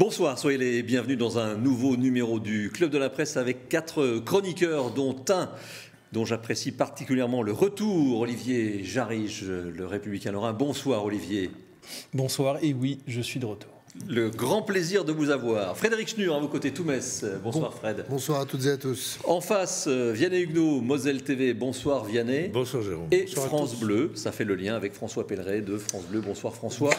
Bonsoir, soyez les bienvenus dans un nouveau numéro du Club de la Presse avec 4 chroniqueurs, dont un dont j'apprécie particulièrement le retour, Olivier Jarige, le Républicain Lorrain. Bonsoir Olivier. Bonsoir, et oui, je suis de retour. Le grand plaisir de vous avoir. Frédéric Schnur, à vos côtés, Toumès. Bonsoir Fred. Bonsoir à toutes et à tous. En face, Vianney Huguenot, Moselle TV. Bonsoir Vianney. Bonsoir Jérôme. Et bonsoir France Bleu, ça fait le lien avec François Pelleret de France Bleu. Bonsoir François.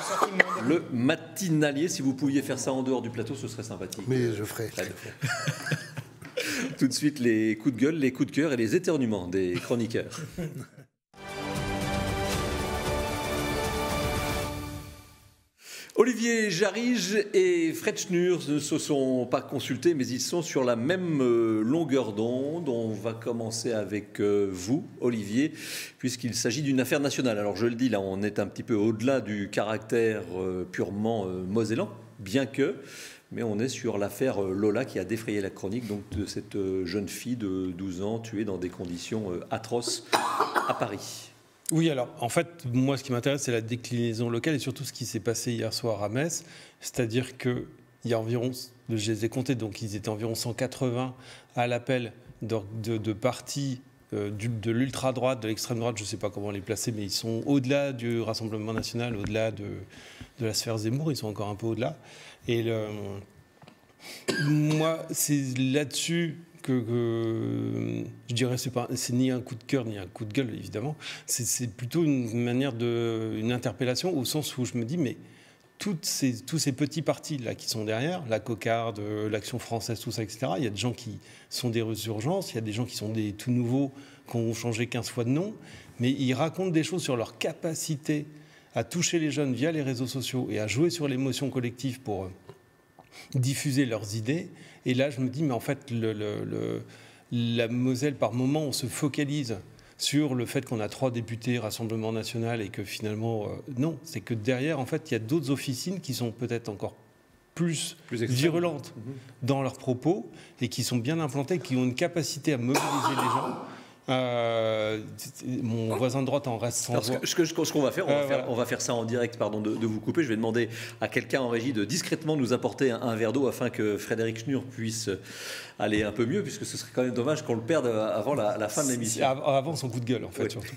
Le matinalier, si vous pouviez faire ça en dehors du plateau, ce serait sympathique. Mais je ferai. Tout de suite, les coups de gueule, les coups de cœur et les éternuements des chroniqueurs. Olivier Jarige et Fred Schnur ne se sont pas consultés, mais ils sont sur la même longueur d'onde. On va commencer avec vous, Olivier, puisqu'il s'agit d'une affaire nationale. Alors je le dis, là, on est un petit peu au-delà du caractère purement mosellan, bien que... Mais on est sur l'affaire Lola qui a défrayé la chronique donc, de cette jeune fille de 12 ans tuée dans des conditions atroces à Paris. Oui, alors, en fait, moi, ce qui m'intéresse, c'est la déclinaison locale et surtout ce qui s'est passé hier soir à Metz. C'est-à-dire qu'il y a environ, je les ai comptés, donc ils étaient environ 180 à l'appel de partis de l'ultra-droite, de l'extrême-droite, je ne sais pas comment les placer, mais ils sont au-delà du Rassemblement national, au-delà de la sphère Zemmour, ils sont encore un peu au-delà. Et moi, c'est là-dessus que je dirais c'est ni un coup de cœur ni un coup de gueule évidemment, c'est plutôt une manière une interpellation au sens où je me dis mais tous ces petits partis là qui sont derrière, la Cocarde, l'Action française, tout ça, etc. Il y a des gens qui sont des urgences, il y a des gens qui sont des tout nouveaux, qui ont changé 15 fois de nom, mais ils racontent des choses sur leur capacité à toucher les jeunes via les réseaux sociaux et à jouer sur l'émotion collective pour diffuser leurs idées. Et là, je me dis, mais en fait, la Moselle, par moment, on se focalise sur le fait qu'on a 3 députés Rassemblement national et que finalement, non, c'est que derrière, en fait, il y a d'autres officines qui sont peut-être encore plus virulentes dans leurs propos et qui sont bien implantées, qui ont une capacité à mobiliser les gens. Mon voisin de droite en reste sans voix. Ce qu'on va faire, on va faire ça en direct, pardon de vous couper. Je vais demander à quelqu'un en régie de discrètement nous apporter un verre d'eau afin que Frédéric Schnur puisse aller un peu mieux, puisque ce serait quand même dommage qu'on le perde avant la fin de l'émission. Avant son coup de gueule, en fait, oui. Surtout.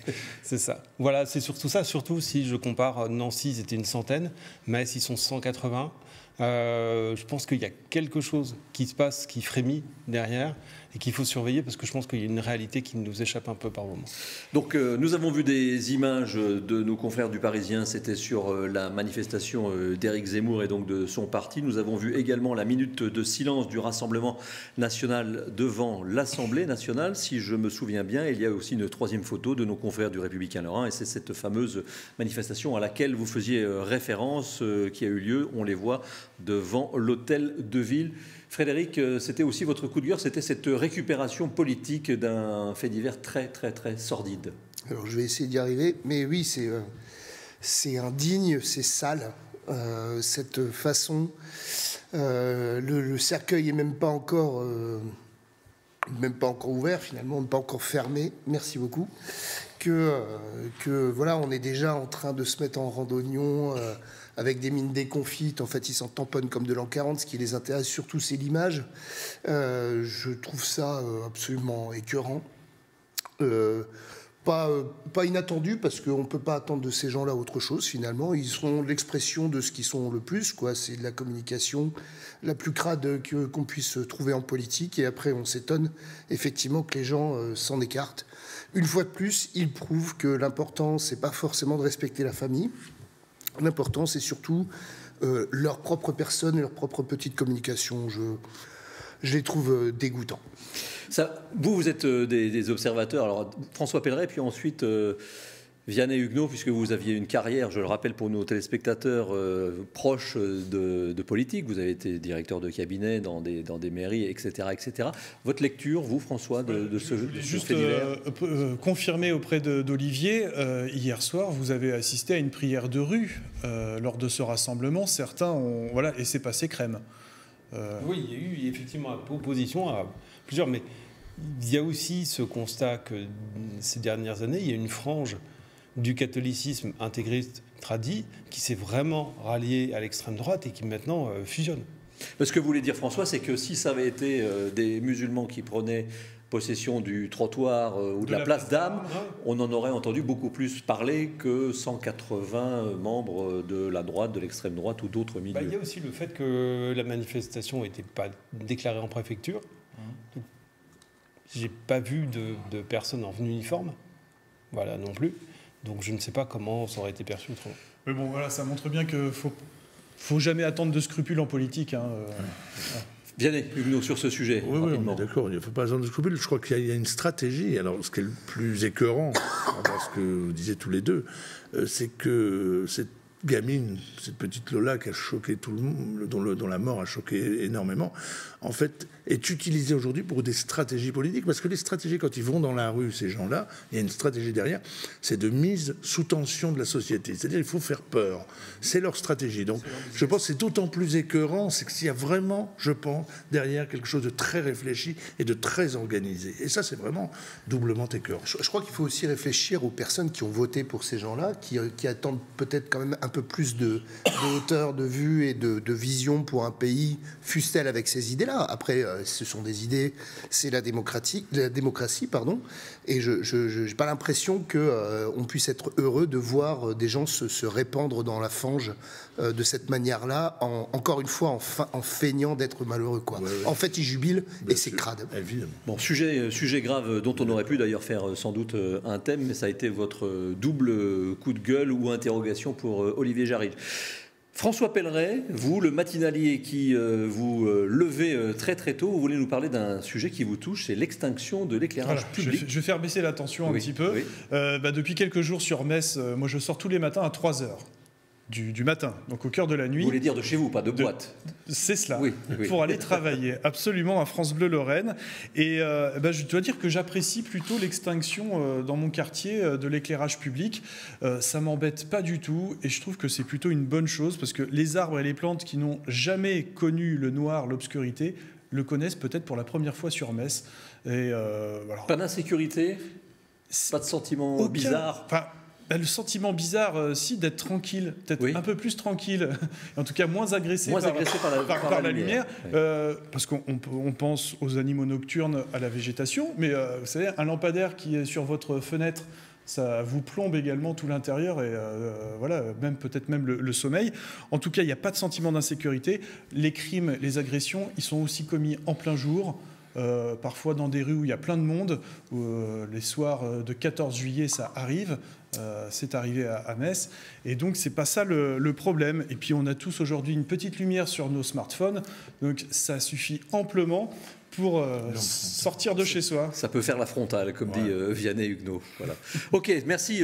C'est ça. Voilà, c'est surtout ça. Surtout si je compare Nancy, ils étaient une centaine, Metz, ils sont 180. Je pense qu'il y a quelque chose qui se passe, qui frémit derrière et qu'il faut surveiller parce que je pense qu'il y a une réalité qui nous échappe un peu par moment. Donc nous avons vu des images de nos confrères du Parisien, c'était sur la manifestation d'Éric Zemmour et donc de son parti. Nous avons vu également la minute de silence du Rassemblement national devant l'Assemblée nationale. Si je me souviens bien, il y a aussi une 3e photo de nos confrères du Républicain Lorrain et c'est cette fameuse manifestation à laquelle vous faisiez référence qui a eu lieu, on les voit, devant l'hôtel de ville. Frédéric, c'était aussi votre coup de cœur, c'était cette récupération politique d'un fait divers très, très, très sordide. Alors, je vais essayer d'y arriver, mais oui, c'est indigne, c'est sale, cette façon. Le cercueil n'est même pas encore ouvert, finalement, même pas encore fermé. Merci beaucoup. Que voilà, on est déjà en train de se mettre en randonnion avec des mines déconfites. En fait, ils s'en tamponnent comme de l'an 40. Ce qui les intéresse surtout, c'est l'image. Je trouve ça absolument écœurant. Pas inattendu, parce qu'on ne peut pas attendre de ces gens-là autre chose, finalement. Ils sont l'expression de ce qu'ils sont le plus, quoi. C'est de la communication la plus crade qu'on puisse trouver en politique. Et après, on s'étonne, effectivement, que les gens s'en écartent. Une fois de plus, ils prouvent que l'important, c'est pas forcément de respecter la famille. L'important, c'est surtout leur propre personne et leur propre petite communication. Je les trouve dégoûtants. Ça, vous êtes des observateurs. Alors, François Pelleret, puis ensuite Vianney Huguenot, puisque vous aviez une carrière, je le rappelle pour nos téléspectateurs, proche de politique. Vous avez été directeur de cabinet dans des mairies, etc., etc. Votre lecture, vous, François, de ce fait divers ? Confirmé auprès d'Olivier, hier soir, vous avez assisté à une prière de rue lors de ce rassemblement. Certains ont... Voilà, et c'est passé crème. Oui, il y a eu effectivement opposition à plusieurs, mais il y a aussi ce constat que ces dernières années, il y a une frange du catholicisme intégriste tradit qui s'est vraiment rallié à l'extrême droite et qui maintenant fusionne. Ce que vous voulez dire, François, c'est que si ça avait été des musulmans qui prenaient possession du trottoir ou de la place d'Armes, on en aurait entendu beaucoup plus parler que 180 membres de la droite, de l'extrême droite ou d'autres milieux. Il y a aussi le fait que la manifestation n'était pas déclarée en préfecture. J'ai pas vu de personnes en uniforme, voilà, non plus. Donc je ne sais pas comment ça aurait été perçu autrement. Mais bon, voilà, ça montre bien qu'il faut jamais attendre de scrupules en politique. Vianney, Huguenot, sur ce sujet. Oui, on est d'accord, il ne faut pas attendre de scrupules. Je crois qu'il y a une stratégie. Alors, ce qui est le plus écœurant, dans ce que vous disiez tous les deux, c'est que cette gamine, cette petite Lola qui a choqué tout le monde, dont la mort a choqué énormément, en fait, est utilisée aujourd'hui pour des stratégies politiques. Parce que les stratégies, quand ils vont dans la rue, ces gens-là, il y a une stratégie derrière, c'est de mise sous tension de la société. C'est-à-dire il faut faire peur. C'est leur stratégie. Donc, je pense que c'est d'autant plus écœurant, c'est qu'il y a vraiment, je pense, derrière quelque chose de très réfléchi et de très organisé. Et ça, c'est vraiment doublement écœurant. Je crois qu'il faut aussi réfléchir aux personnes qui ont voté pour ces gens-là, qui attendent peut-être quand même un peu plus de hauteur de vue et de vision pour un pays, fût-elle avec ces idées-là. Après, ce sont des idées, c'est la démocratie, pardon. Et je n'ai pas l'impression qu'on puisse être heureux de voir des gens se répandre dans la fange de cette manière-là, encore une fois en feignant d'être malheureux, quoi. Ouais. En fait, ils jubilent et c'est crade. Évidemment. Bon, sujet grave dont on aurait pu d'ailleurs faire sans doute un thème, mais ça a été votre double coup de gueule ou interrogation pour Olivier Jarry. François Pelleret, vous, le matinalier qui vous levez très très tôt, vous voulez nous parler d'un sujet qui vous touche, c'est l'extinction de l'éclairage public. Je vais faire baisser la tension un petit peu. Oui. Depuis quelques jours sur Metz, moi je sors tous les matins à 3h. Du matin, donc au cœur de la nuit. Vous voulez dire de chez vous, pas de boîte. C'est cela, oui. Pour aller travailler, absolument, à France Bleu Lorraine. Et je dois dire que j'apprécie plutôt l'extinction dans mon quartier de l'éclairage public. Ça m'embête pas du tout et je trouve que c'est plutôt une bonne chose parce que les arbres et les plantes qui n'ont jamais connu le noir, l'obscurité, le connaissent peut-être pour la première fois sur Metz. Et, voilà. Pas d'insécurité, pas de sentiment bizarre. Le sentiment bizarre, si, d'être tranquille, peut-être un peu plus tranquille, en tout cas moins agressé par la lumière, parce qu'on pense aux animaux nocturnes, à la végétation, mais vous savez, un lampadaire qui est sur votre fenêtre, ça vous plombe également tout l'intérieur et peut-être même le sommeil. En tout cas, il n'y a pas de sentiment d'insécurité. Les crimes, les agressions, ils sont aussi commis en plein jour. Parfois dans des rues où il y a plein de monde, les soirs de 14 juillet ça arrive, c'est arrivé à Metz, et donc c'est pas ça le problème. Et puis on a tous aujourd'hui une petite lumière sur nos smartphones, donc ça suffit amplement pour sortir de chez soi. Ça peut faire la frontale, comme dit Vianney Huguenot. Voilà. Ok, merci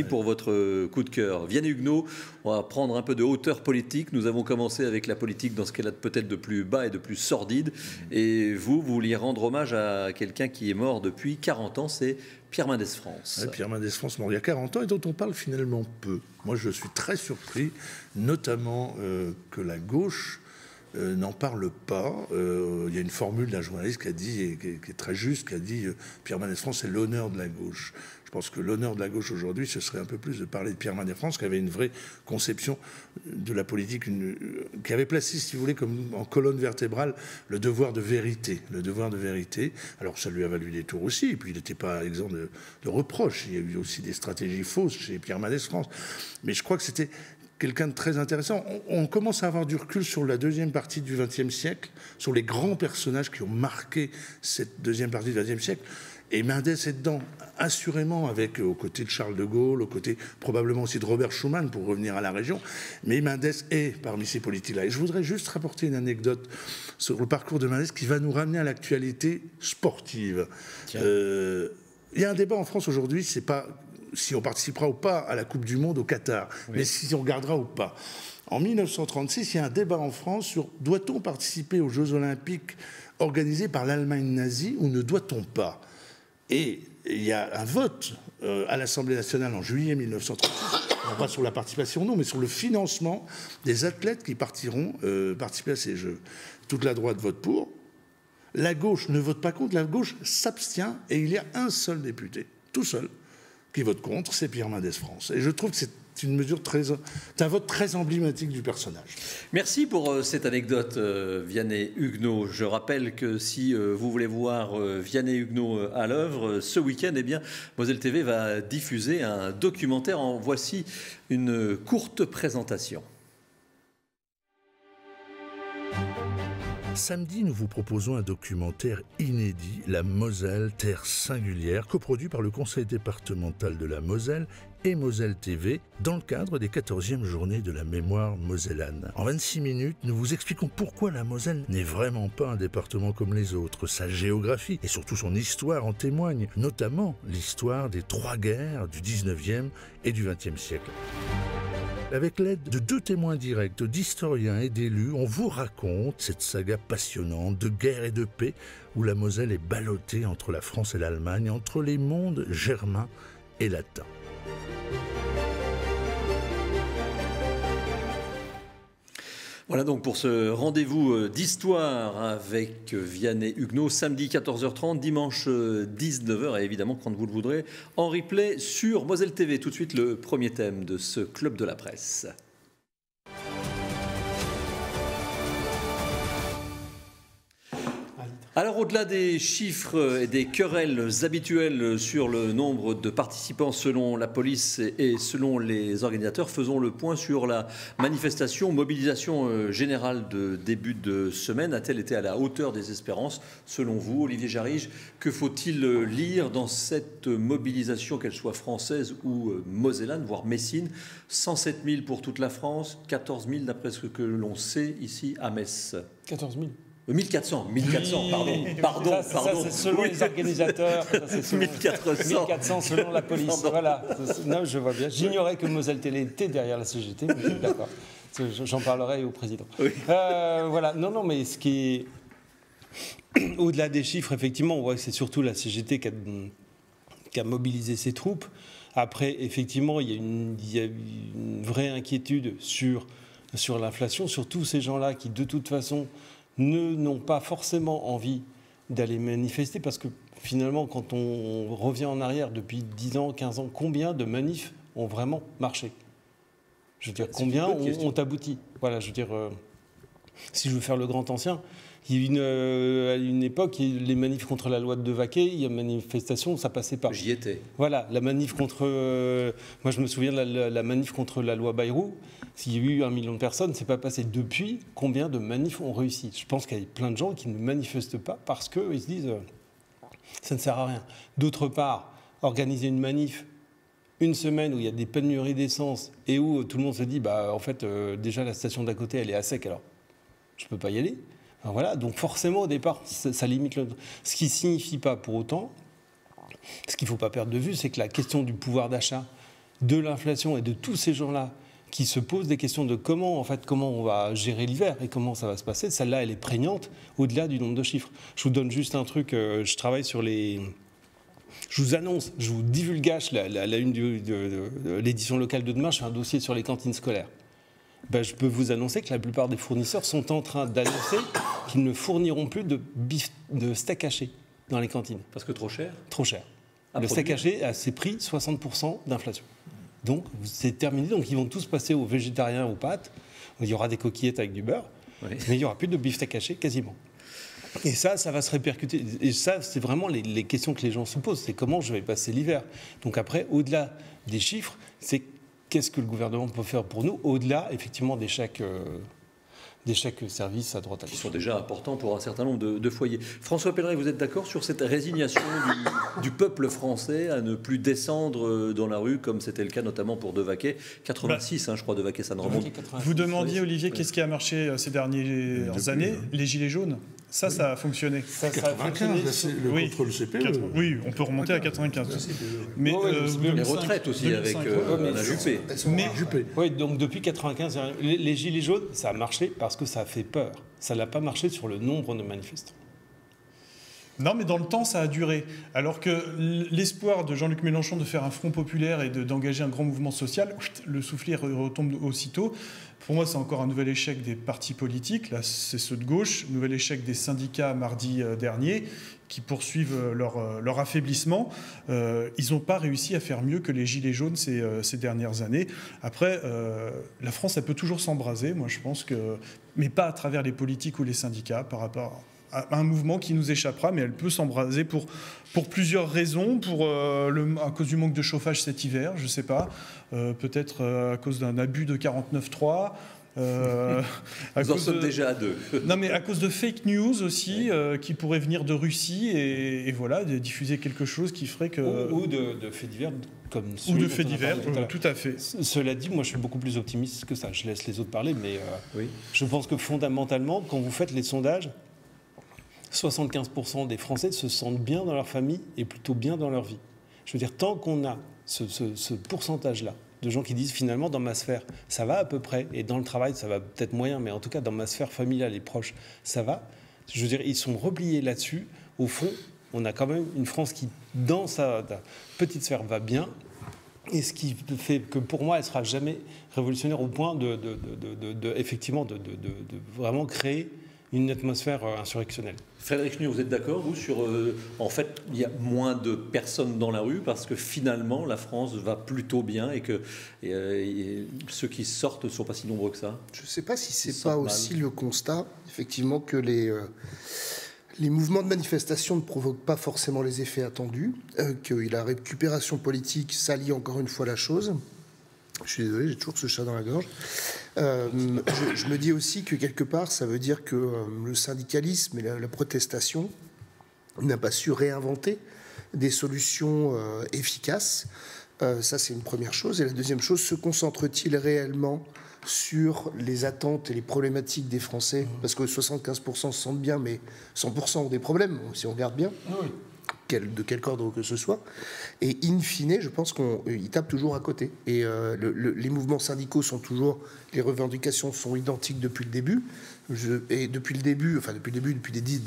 pour votre coup de cœur. Vianney Huguenot, on va prendre un peu de hauteur politique. Nous avons commencé avec la politique dans ce qu'elle a peut-être de plus bas et de plus sordide. Et vous vouliez rendre hommage à quelqu'un qui est mort depuis 40 ans, c'est Pierre Mendès France. Pierre Mendès France, mort il y a 40 ans et dont on parle finalement peu. Moi, je suis très surpris, notamment que la gauche n'en parle pas. Il y a une formule d'un journaliste qui a dit, et qui est très juste, qui a dit Pierre Mendès France, c'est l'honneur de la gauche. Je pense que l'honneur de la gauche aujourd'hui, ce serait un peu plus de parler de Pierre Mendès France, qui avait une vraie conception de la politique, qui avait placé, si vous voulez, comme en colonne vertébrale, le devoir de vérité. Le devoir de vérité. Alors ça lui a valu des tours aussi, et puis il n'était pas exempt de reproches. Il y a eu aussi des stratégies fausses chez Pierre Mendès France. Mais je crois que c'était quelqu'un de très intéressant. On commence à avoir du recul sur la deuxième partie du XXe siècle, sur les grands personnages qui ont marqué cette deuxième partie du XXe siècle. Et Mendès est dedans, assurément, aux côtés de Charles de Gaulle, aux côtés probablement aussi de Robert Schuman, pour revenir à la région. Mais Mendès est parmi ces politiques-là. Et je voudrais juste rapporter une anecdote sur le parcours de Mendès qui va nous ramener à l'actualité sportive. Il y a un débat en France aujourd'hui, c'est pas si on participera ou pas à la Coupe du Monde au Qatar, mais si on regardera ou pas. En 1936, il y a un débat en France sur doit-on participer aux Jeux Olympiques organisés par l'Allemagne nazie ou ne doit-on pas ? Et il y a un vote à l'Assemblée nationale en juillet 1936, non pas sur la participation, non, mais sur le financement des athlètes qui partiront participer à ces Jeux. Toute la droite vote pour, la gauche ne vote pas contre, la gauche s'abstient et il y a un seul député, tout seul, qui vote contre, c'est Pierre Mendès France. Et je trouve que c'est une mesure un vote très emblématique du personnage. Merci pour cette anecdote, Vianney Huguenot. Je rappelle que si vous voulez voir Vianney Huguenot à l'œuvre, ce week-end, eh bien, Moselle TV va diffuser un documentaire. En voici une courte présentation. Samedi, nous vous proposons un documentaire inédit, La Moselle, terre singulière, coproduit par le Conseil départemental de la Moselle et Moselle TV, dans le cadre des 14e journées de la mémoire mosellane. En 26 minutes, nous vous expliquons pourquoi la Moselle n'est vraiment pas un département comme les autres. Sa géographie et surtout son histoire en témoigne, notamment l'histoire des 3 guerres du 19e et du 20e siècle. Avec l'aide de 2 témoins directs, d'historiens et d'élus, on vous raconte cette saga passionnante de guerre et de paix où la Moselle est ballottée entre la France et l'Allemagne, entre les mondes germains et latins. Voilà donc pour ce rendez-vous d'histoire avec Vianney Huguenot, samedi 14h30, dimanche 19h et évidemment quand vous le voudrez en replay sur Moselle TV. Tout de suite le premier thème de ce club de la presse. Alors au-delà des chiffres et des querelles habituelles sur le nombre de participants selon la police et selon les organisateurs, faisons le point sur la manifestation, mobilisation générale de début de semaine. A-t-elle été à la hauteur des espérances selon vous, Olivier Jarige? Que faut-il lire dans cette mobilisation, qu'elle soit française ou mosellane, voire messine? 107 000 pour toute la France, 14 000 d'après ce que l'on sait ici à Metz. 14 000. 1400, pardon. Ça, c'est selon les organisateurs. Ça, c'est selon 1400 selon la police. Pardon. Voilà. Non, je vois bien. J'ignorais que Moselle Télé était derrière la CGT, mais je suis d'accord. J'en parlerai au président. Oui. Voilà. Non, mais ce qui est au-delà des chiffres, effectivement, on voit que c'est surtout la CGT qui a mobilisé ses troupes. Après, effectivement, il y a une vraie inquiétude sur l'inflation, sur tous ces gens-là qui, de toute façon, n'ont pas forcément envie d'aller manifester, parce que finalement, quand on revient en arrière depuis 10 ans, 15 ans, combien de manifs ont vraiment marché? Je veux dire, combien ont abouti? Voilà, je veux dire, si je veux faire le grand ancien, il y a à une époque, les manifs contre la loi de Devaquet, il y a une manifestation, ça passait pas. J'y étais. Voilà, la manif contre... moi, je me souviens de la manif contre la loi Bayrou. S'il y a eu 1 million de personnes, c'est pas passé. Depuis, combien de manifs ont réussi? Je pense qu'il y a plein de gens qui ne manifestent pas parce qu'ils se disent ça ne sert à rien. D'autre part, organiser une manif une semaine où il y a des pénuries d'essence et où tout le monde se dit en fait, déjà la station d'à côté, elle est à sec, alors je peux pas y aller. Alors voilà, donc forcément, au départ, ça limite le... Ce qui ne signifie pas pour autant, ce qu'il ne faut pas perdre de vue, c'est que la question du pouvoir d'achat, de l'inflation et de tous ces gens-là qui se posent des questions de comment on va gérer l'hiver et comment ça va se passer, celle-là, elle est prégnante au-delà du nombre de chiffres. Je vous donne juste un truc, je travaille sur les... Je vous annonce, je vous divulgage la une de l'édition locale de demain, je fais un dossier sur les cantines scolaires. Je peux vous annoncer que la plupart des fournisseurs sont en train d'annoncer qu'ils ne fourniront plus de steak haché dans les cantines. Parce que trop cher? Trop cher. Le steak haché a ses prix 60% d'inflation. Donc c'est terminé, donc ils vont tous passer aux végétariens, aux pâtes. Il y aura des coquillettes avec du beurre, oui. Mais il n'y aura plus de beefsteak haché quasiment. Et ça va se répercuter. Et ça, c'est vraiment les questions que les gens se posent. C'est comment je vais passer l'hiver. Donc après, au-delà des chiffres, c'est qu'est-ce que le gouvernement peut faire pour nous, au-delà, effectivement, des chèques services à droite à gauche. Qui sont déjà importants pour un certain nombre de foyers. François Pelleret, vous êtes d'accord sur cette résignation du peuple français à ne plus descendre dans la rue, comme c'était le cas notamment pour Devaquet, 86, je crois, Devaquet, ça ne remonte. Vous demandiez, Olivier, qu'est-ce qui a marché ces dernières années? Les Gilets jaunes. Ça a fonctionné. Ça a fonctionné. Le contrôle CPE. Oui, on peut remonter à 95. Mais les retraites aussi, avec la Juppé. Oui, donc depuis 95, les Gilets jaunes, ça a marché parce que ça a fait peur. Ça n'a pas marché sur le nombre de manifestants. Non, mais dans le temps, ça a duré. Alors que l'espoir de Jean-Luc Mélenchon de faire un front populaire et d'engager un grand mouvement social, le soufflet retombe aussitôt. Pour moi, c'est encore un nouvel échec des partis politiques. Là, c'est ceux de gauche. Nouvel échec des syndicats mardi dernier, qui poursuivent leur affaiblissement. Ils n'ont pas réussi à faire mieux que les Gilets jaunes ces dernières années. Après, la France, elle peut toujours s'embraser, moi je pense que, mais pas à travers les politiques ou les syndicats, par rapport à un mouvement qui nous échappera, mais elle peut s'embraser pour plusieurs raisons, à cause du manque de chauffage cet hiver, je ne sais pas, peut-être à cause d'un abus de 49.3. Nous en sommes déjà à 2. Non, mais à cause de fake news aussi, qui pourraient venir de Russie et voilà, de diffuser quelque chose qui ferait que... Ou de faits divers, comme ou de faits divers, tout à fait. Cela dit, moi je suis beaucoup plus optimiste que ça. Je laisse les autres parler, mais je pense que fondamentalement, quand vous faites les sondages, 75% des Français se sentent bien dans leur famille et plutôt bien dans leur vie. Je veux dire, tant qu'on a ce pourcentage-là de gens qui disent finalement dans ma sphère ça va à peu près, et dans le travail ça va peut-être moyen, mais en tout cas dans ma sphère familiale et proche ça va, je veux dire ils sont repliés là-dessus. Au fond on a quand même une France qui dans sa petite sphère va bien, et ce qui fait que pour moi elle sera jamais révolutionnaire au point effectivement de vraiment créer une atmosphère insurrectionnelle. Frédéric Schnur, vous êtes d'accord, vous, sur... en fait, il y a moins de personnes dans la rue parce que finalement, la France va plutôt bien et que ceux qui sortent ne sont pas si nombreux que ça. Je ne sais pas si c'est pas aussi le constat, effectivement, que les mouvements de manifestation ne provoquent pas forcément les effets attendus, que la récupération politique salit encore une fois la chose. Je suis désolé, j'ai toujours ce chat dans la gorge. Je me dis aussi que quelque part, ça veut dire que le syndicalisme et la protestation n'a pas su réinventer des solutions efficaces. Ça, c'est une première chose. Et la deuxième chose, se concentre-t-il réellement sur les attentes et les problématiques des Français? Parce que 75% se sentent bien, mais 100% ont des problèmes, si on regarde bien. Oui. De quelque ordre que ce soit. Et in fine, je pense qu'ils tapent toujours à côté. Et les mouvements syndicaux sont toujours... Les revendications sont identiques depuis le début. Depuis des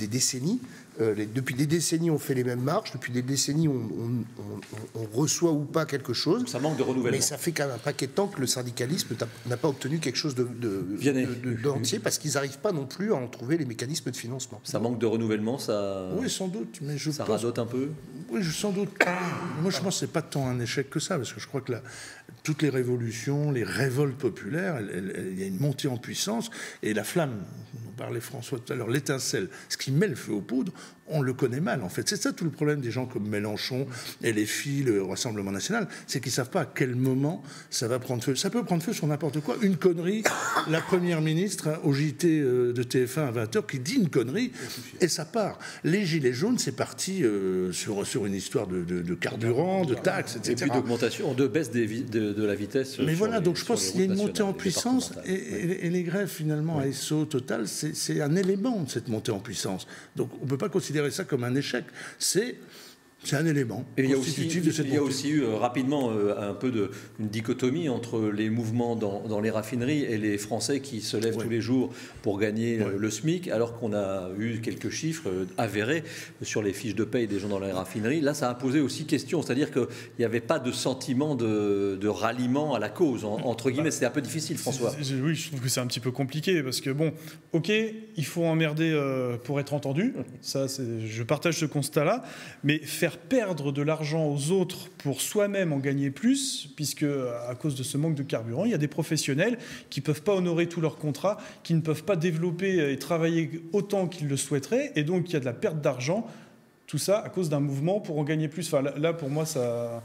décennies, depuis des décennies, on fait les mêmes marches. Depuis des décennies, on reçoit ou pas quelque chose. Ça manque de renouvellement. Mais ça fait quand même un paquet de temps que le syndicalisme n'a pas obtenu quelque chose d'entier, parce qu'ils n'arrivent pas non plus à en trouver les mécanismes de financement. Ça manque de renouvellement, ça... Oui, sans doute. Mais ça radote un peu. Oui, sans doute. Moi, je pense que ce n'est pas tant un échec que ça, parce que je crois que toutes les révolutions, les révoltes populaires, il y a une montée en puissance, et la flamme, dont parlait François tout à l'heure, l'étincelle, ce qui met le feu aux poudres, on le connaît mal, en fait. C'est ça tout le problème des gens comme Mélenchon et les filles, le Rassemblement national, c'est qu'ils ne savent pas à quel moment ça va prendre feu. Ça peut prendre feu sur n'importe quoi. Une connerie, la Première ministre au JT de TF1 à 20h qui dit une connerie, et ça part. Les Gilets jaunes, c'est parti sur une histoire de carburant, de taxes, etc. Et puis d'augmentation, de baisse de la vitesse. Mais voilà, donc je pense qu'il y a une montée en puissance, et les grèves, finalement, à SO, Total, c'est un élément de cette montée en puissance. Donc on ne peut pas considérer ça comme un échec. C'est un élément constitutif de cette montée. Il y a aussi eu rapidement un peu une dichotomie entre les mouvements dans les raffineries et les Français qui se lèvent tous les jours pour gagner le SMIC, alors qu'on a eu quelques chiffres avérés sur les fiches de paye des gens dans les raffineries. Là, ça a posé aussi question, c'est-à-dire qu'il n'y avait pas de sentiment de ralliement à la cause, entre guillemets. C'était un peu difficile, François. Oui, je trouve que c'est un petit peu compliqué, parce que bon, ok, il faut emmerder pour être entendu, ça, je partage ce constat-là, mais faire perdre de l'argent aux autres pour soi-même en gagner plus, puisque à cause de ce manque de carburant, il y a des professionnels qui ne peuvent pas honorer tous leurs contrats, qui ne peuvent pas développer et travailler autant qu'ils le souhaiteraient, et donc il y a de la perte d'argent, tout ça à cause d'un mouvement pour en gagner plus. Enfin, là, pour moi, ça...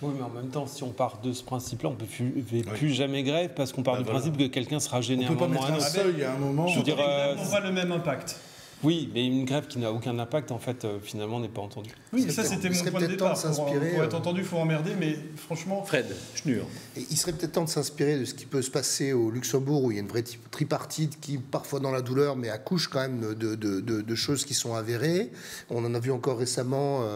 Oui, mais en même temps, si on part de ce principe-là, on ne peut plus jamais grève, parce qu'on part du principe que quelqu'un sera gêné à un moment. On ne peut pas mettre un seuil à un moment. Je veux dire, on voit le même impact. Oui, mais une grève qui n'a aucun impact, en fait, finalement, n'est pas entendue. Oui, ça, c'était mon point de départ. Pour être entendu, il faut emmerder, mais franchement... Fred Schnur. Et il serait peut-être temps de s'inspirer de ce qui peut se passer au Luxembourg, où il y a une vraie tripartite qui, parfois dans la douleur, mais accouche quand même de choses qui sont avérées. On en a vu encore récemment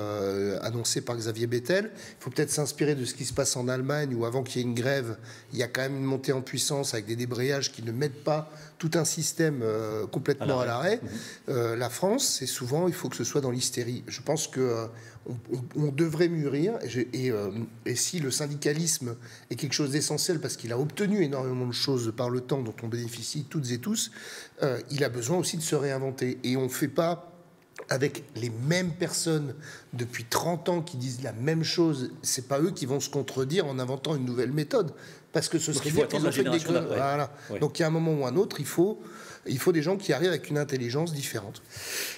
annoncé par Xavier Bettel. Il faut peut-être s'inspirer de ce qui se passe en Allemagne, où avant qu'il y ait une grève, il y a quand même une montée en puissance avec des débrayages qui ne mettent pas tout un système complètement à l'arrêt. La France, c'est souvent, il faut que ce soit dans l'hystérie. Je pense qu'on devrait mûrir, et si le syndicalisme est quelque chose d'essentiel, parce qu'il a obtenu énormément de choses par le temps dont on bénéficie toutes et tous, il a besoin aussi de se réinventer. Et on ne fait pas avec les mêmes personnes depuis 30 ans qui disent la même chose, c'est pas eux qui vont se contredire en inventant une nouvelle méthode. Parce que ce serait dire qu'ils ont fait des conneries. Voilà. Oui. Donc, il y a un moment ou un autre, il faut des gens qui arrivent avec une intelligence différente.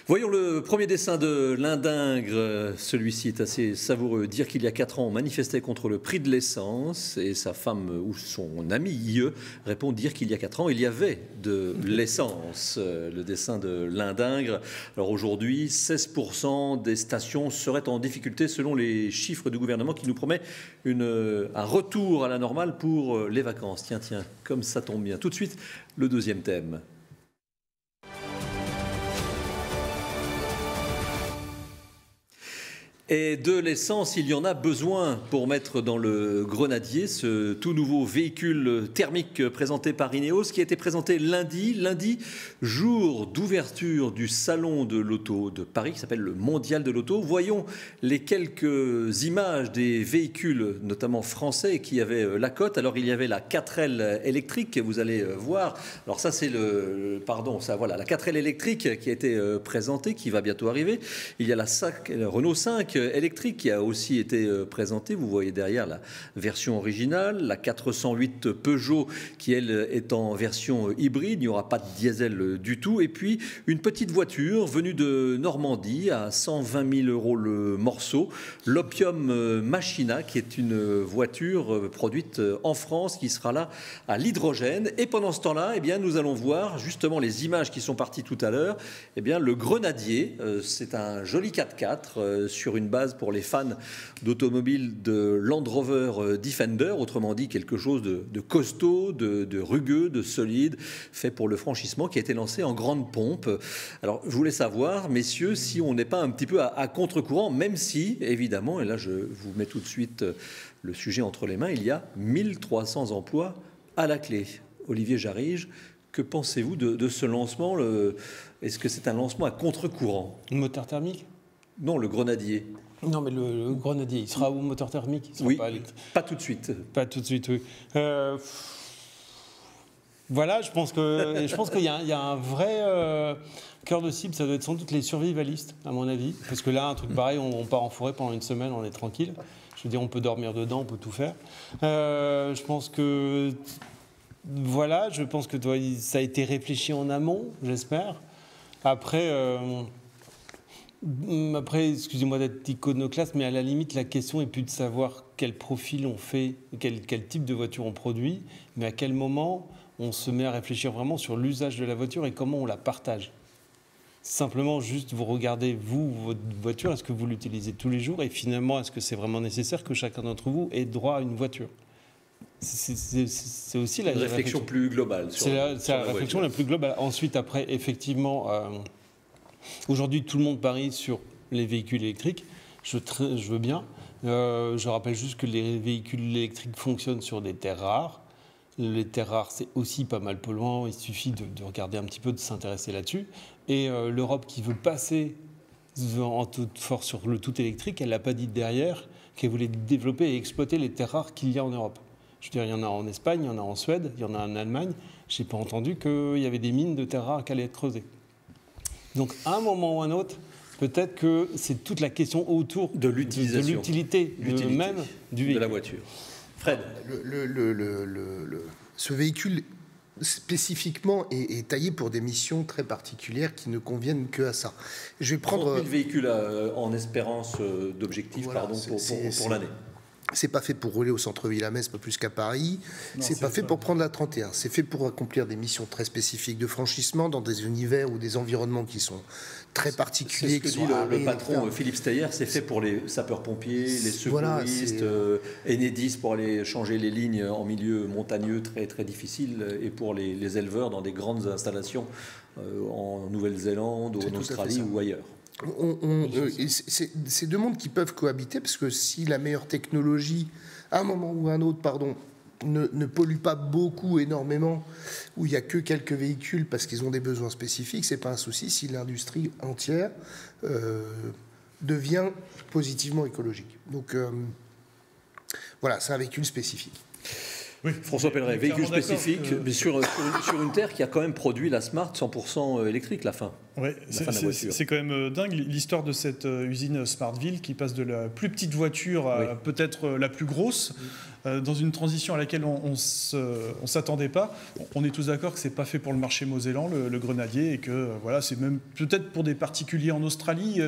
Voyons le premier dessin de Lindingre. Celui-ci est assez savoureux. Dire qu'il y a 4 ans, on manifestait contre le prix de l'essence et sa femme ou son ami répond dire qu'il y a 4 ans, il y avait de l'essence. Le dessin de Lindingre. Alors aujourd'hui, 16% des stations seraient en difficulté selon les chiffres du gouvernement qui nous promet un retour à la normale pour les vacances. Tiens, comme ça tombe bien. Tout de suite, le deuxième thème. Et de l'essence, il y en a besoin pour mettre dans le Grenadier, ce tout nouveau véhicule thermique présenté par Ineos, qui a été présenté lundi, jour d'ouverture du salon de l'auto de Paris, qui s'appelle le Mondial de l'auto. Voyons les quelques images des véhicules, notamment français, qui avaient la cote. Alors il y avait la 4L électrique, vous allez voir. Alors ça c'est la 4L électrique qui a été présentée, qui va bientôt arriver. Il y a la Renault 5 électrique qui a aussi été présentée. Vous voyez derrière la version originale, la 408 Peugeot qui, elle, est en version hybride. Il n'y aura pas de diesel du tout. Et puis, une petite voiture venue de Normandie à 120 000 € le morceau. L'Opium Machina, qui est une voiture produite en France, qui sera là à l'hydrogène. Et pendant ce temps-là, eh bien, nous allons voir justement les images qui sont parties tout à l'heure. Eh bien, le Grenadier, c'est un joli 4x4 sur une base pour les fans d'automobiles de Land Rover Defender, autrement dit quelque chose de costaud, de rugueux, de solide, fait pour le franchissement, qui a été lancé en grande pompe. Alors, je voulais savoir, messieurs, si on n'est pas un petit peu à contre-courant, même si, évidemment, et là je vous mets tout de suite le sujet entre les mains, il y a 1300 emplois à la clé. Olivier Jarige, que pensez-vous de ce lancement? Est-ce que c'est un lancement à contre-courant? Moteur thermique? Non, le Grenadier. Non, mais le Grenadier, il sera au moteur thermique? Oui, pas tout de suite. Pas tout de suite, oui. Voilà, je pense qu'il y a un vrai cœur de cible. Ça doit être sans doute les survivalistes, à mon avis. Parce que là, un truc pareil, on part en forêt pendant une semaine, on est tranquille. Je veux dire, on peut dormir dedans, on peut tout faire. Je pense que... Voilà, je pense que ça a été réfléchi en amont, j'espère. Après, excusez-moi d'être iconoclaste, mais à la limite, la question est plus de savoir quel profil on fait, quel type de voiture on produit, mais à quel moment on se met à réfléchir vraiment sur l'usage de la voiture et comment on la partage. Simplement, juste vous regardez, votre voiture, est-ce que vous l'utilisez tous les jours? Et finalement, est-ce que c'est vraiment nécessaire que chacun d'entre vous ait droit à une voiture? C'est aussi la réflexion plus globale. C'est la réflexion la plus globale. Ensuite, après, effectivement, aujourd'hui, tout le monde parie sur les véhicules électriques. Je veux bien. Je rappelle juste que les véhicules électriques fonctionnent sur des terres rares. Les terres rares, c'est aussi pas mal polluant. Il suffit de regarder un petit peu, de s'intéresser là-dessus. Et l'Europe qui veut passer en toute force sur le tout électrique, elle n'a pas dit derrière qu'elle voulait développer et exploiter les terres rares qu'il y a en Europe. Je veux dire, il y en a en Espagne, il y en a en Suède, il y en a en Allemagne. Je n'ai pas entendu qu'il y avait des mines de terres rares qui allaient être creusées. Donc, à un moment ou à un autre, peut-être que c'est toute la question autour de l'utilité même du véhicule. De la voiture. Fred. Ce véhicule, spécifiquement, est taillé pour des missions très particulières qui ne conviennent que à ça. Je vais prendre 30 000 véhicules en espérance d'objectif, voilà, pour l'année. C'est pas fait pour rouler au centre-ville à Metz, pas plus qu'à Paris. C'est pas fait pour prendre la 31. C'est fait pour accomplir des missions très spécifiques de franchissement dans des univers ou des environnements qui sont très particuliers. C'est ce que dit le patron Philippe Steyer. C'est fait pour les sapeurs-pompiers, les secouristes, Enedis pour aller changer les lignes en milieu montagneux très très difficile, et pour les éleveurs dans des grandes installations en Nouvelle-Zélande, en Australie ou ailleurs. C'est deux mondes qui peuvent cohabiter, parce que si la meilleure technologie, à un moment ou à un autre, ne pollue pas beaucoup, énormément, où il n'y a que quelques véhicules parce qu'ils ont des besoins spécifiques, c'est pas un souci si l'industrie entière devient positivement écologique. Donc voilà, c'est un véhicule spécifique. Oui, François Pelleret, véhicule spécifique, mais sur une terre qui a quand même produit la Smart 100% électrique, la fin. Ouais, c'est quand même dingue l'histoire de cette usine Smartville qui passe de la plus petite voiture à peut-être la plus grosse, dans une transition à laquelle on s'attendait pas. On est tous d'accord que c'est pas fait pour le marché mosellan, le grenadier, et que voilà, c'est même peut-être pour des particuliers en Australie.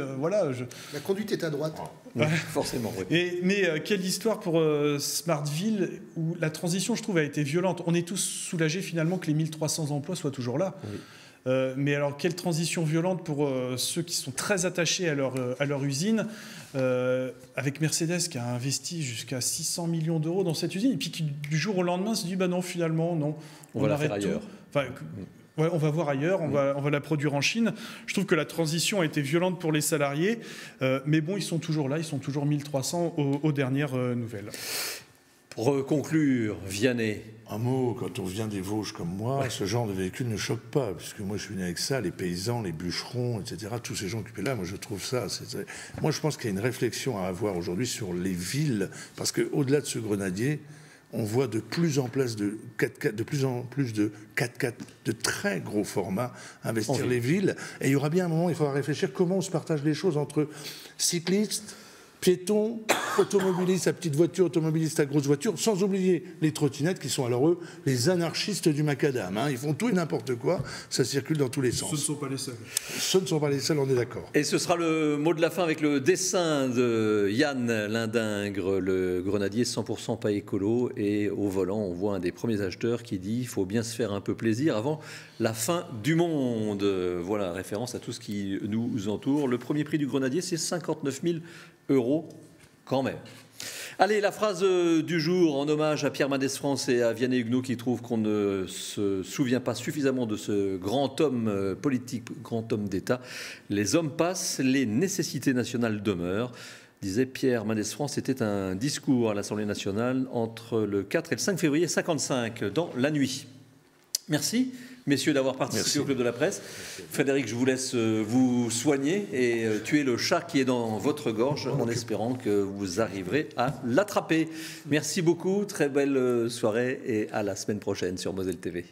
La conduite est à droite. Ouais, forcément, oui. Mais quelle histoire pour Smartville, où la transition, je trouve, a été violente. On est tous soulagés finalement que les 1300 emplois soient toujours là. Oui. Mais alors, quelle transition violente pour ceux qui sont très attachés à leur usine, avec Mercedes qui a investi jusqu'à 600 millions d'euros dans cette usine, et puis qui, du jour au lendemain, se dit bah non, finalement, non, on va la faire ailleurs. Enfin, ouais, on va voir ailleurs, on va la produire en Chine. Je trouve que la transition a été violente pour les salariés, mais bon, ils sont toujours là, ils sont toujours 1300 aux dernières nouvelles. Pour conclure, Vianney. Un mot, quand on vient des Vosges comme moi, ce genre de véhicule ne choque pas, puisque moi je suis venu avec ça, les paysans, les bûcherons, etc., tous ces gens occupés là, moi je trouve ça... Moi je pense qu'il y a une réflexion à avoir aujourd'hui sur les villes, parce qu'au-delà de ce grenadier, on voit de plus en plus de 4x4 de très gros format investir les villes, et il y aura bien un moment, il faudra réfléchir comment on se partage les choses entre cyclistes, piétons, automobilistes à petite voiture, automobilistes à grosse voiture, sans oublier les trottinettes qui sont alors eux les anarchistes du macadam. Ils font tout et n'importe quoi, ça circule dans tous les sens. Ce ne sont pas les seuls. Ce ne sont pas les seuls, on est d'accord. Et ce sera le mot de la fin avec le dessin de Yann Lindingre, le grenadier 100% pas écolo. Et au volant, on voit un des premiers acheteurs qui dit « il faut bien se faire un peu plaisir avant la fin du monde ». Voilà, référence à tout ce qui nous entoure. Le premier prix du grenadier, c'est 59 000 € quand même. Allez, la phrase du jour en hommage à Pierre Mendès France et à Vianney Huguenot qui trouvent qu'on ne se souvient pas suffisamment de ce grand homme politique, grand homme d'État. Les hommes passent, les nécessités nationales demeurent. Disait Pierre Mendès France, c'était un discours à l'Assemblée nationale entre le 4 et le 5 février 1955, dans la nuit. Merci, messieurs, d'avoir participé au Club de la Presse. Frédéric, je vous laisse vous soigner et tuer le chat qui est dans votre gorge en espérant que vous arriverez à l'attraper. Merci beaucoup, très belle soirée et à la semaine prochaine sur Moselle TV.